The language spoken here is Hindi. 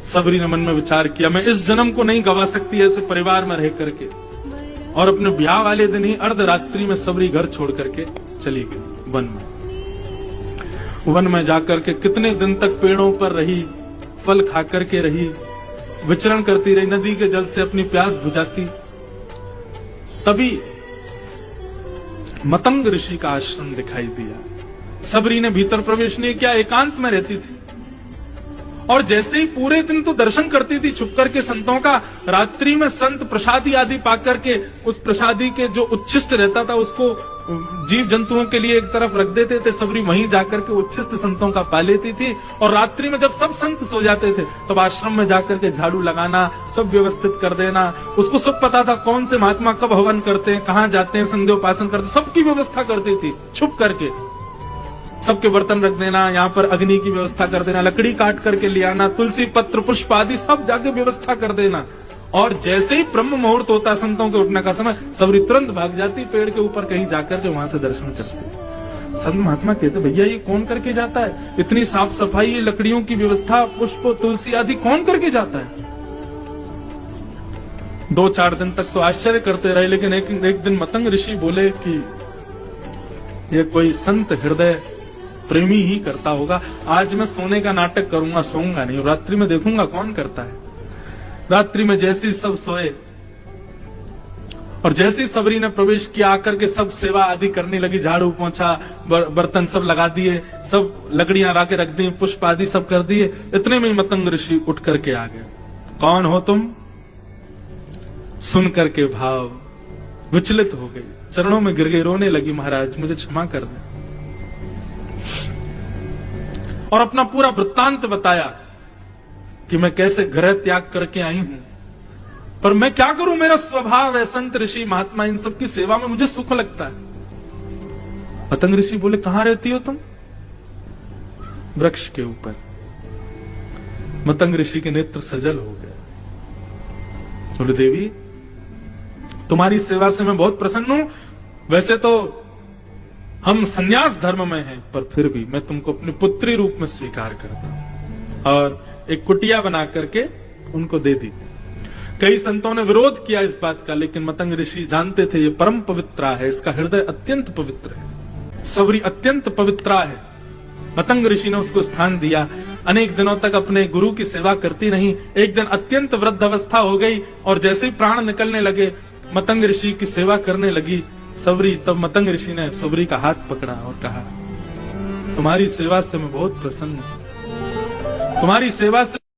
सबरी ने मन में विचार किया, मैं इस जन्म को नहीं गवा सकती ऐसे परिवार में रह करके। और अपने ब्याह वाले दिन ही अर्धरात्रि में सबरी घर छोड़ करके चली गई वन में। वन में जाकर के कितने दिन तक पेड़ों पर रही, फल खा करके रही, विचरण करती रही, नदी के जल से अपनी प्यास बुझाती। तभी मतंग ऋषि का आश्रम दिखाई दिया। सबरी ने भीतर प्रवेश नहीं किया, एकांत में रहती थी। और जैसे ही पूरे दिन तो दर्शन करती थी छुप करके संतों का, रात्रि में संत प्रसादी आदि पाकर के उस प्रसादी के जो उच्छिष्ट रहता था उसको जीव जंतुओं के लिए एक तरफ रख देते थे। सबरी वहीं जाकर के उच्छिष्ट संतों का पा लेती थी। और रात्रि में जब सब संत सो जाते थे तब आश्रम में जाकर के झाड़ू लगाना, सब व्यवस्थित कर देना। उसको सब पता था कौन से महात्मा कब हवन करते हैं, कहाँ जाते हैं, संध्योपासन करते, सबकी व्यवस्था करती थी छुप करके। सबके बर्तन रख देना, यहाँ पर अग्नि की व्यवस्था कर देना, लकड़ी काट करके ले आना, तुलसी पत्र पुष्प आदि सब जाके व्यवस्था कर देना। और जैसे ही ब्रह्म मुहूर्त होता संतों के उठने का समय, सबरी तुरंत भाग जाती पेड़ के ऊपर कहीं जाकर के वहां से दर्शन करती। संत महात्मा कहते, भैया ये कौन करके जाता है? इतनी साफ सफाई, ये लकड़ियों की व्यवस्था, पुष्प तुलसी आदि कौन करके जाता है? 2-4 दिन तक तो आश्चर्य करते रहे, लेकिन एक दिन मतंग ऋषि बोले कि ये कोई संत हृदय प्रेमी ही करता होगा। आज मैं सोने का नाटक करूंगा, सोऊंगा नहीं, रात्रि में देखूंगा कौन करता है। रात्रि में जैसे ही सब सोए और जैसे ही सबरी ने प्रवेश किया, आकर के सब सेवा आदि करने लगी, झाड़ू पोंछा, बर्तन सब लगा दिए, सब लकड़ियां ला के रख दी, पुष्प आदि सब कर दिए। इतने में मतंग ऋषि उठ करके आ गए। कौन हो तुम? सुन करके भाव विचलित हो गई, चरणों में गिर गई, रोने लगी, महाराज मुझे क्षमा कर दे। और अपना पूरा वृत्तांत बताया कि मैं कैसे ग्रह त्याग करके आई हूं, पर मैं क्या करूं, मेरा स्वभाव है, संत ऋषि महात्मा इन सब की सेवा में मुझे सुख लगता है। मतंग ऋषि बोले, कहां रहती हो तुम? वृक्ष के ऊपर। मतंग ऋषि के नेत्र सजल हो गए। बोले, देवी तुम्हारी सेवा से मैं बहुत प्रसन्न हूं। वैसे तो हम संन्यास धर्म में हैं, पर फिर भी मैं तुमको अपनी पुत्री रूप में स्वीकार करता हूं। और एक कुटिया बना करके उनको दे दी। कई संतों ने विरोध किया इस बात का, लेकिन मतंग ऋषि जानते थे ये परम पवित्रा है, इसका हृदय अत्यंत पवित्र है, सबरी अत्यंत पवित्रा है। मतंग ऋषि ने उसको स्थान दिया। अनेक दिनों तक अपने गुरु की सेवा करती रही। एक दिन अत्यंत वृद्ध अवस्था हो गई और जैसे ही प्राण निकलने लगे, मतंग ऋषि की सेवा करने लगी सबरी। तब मतंग ऋषि ने सबरी का हाथ पकड़ा और कहा, तुम्हारी सेवा से मैं बहुत प्रसन्न हूं, तुम्हारी सेवा से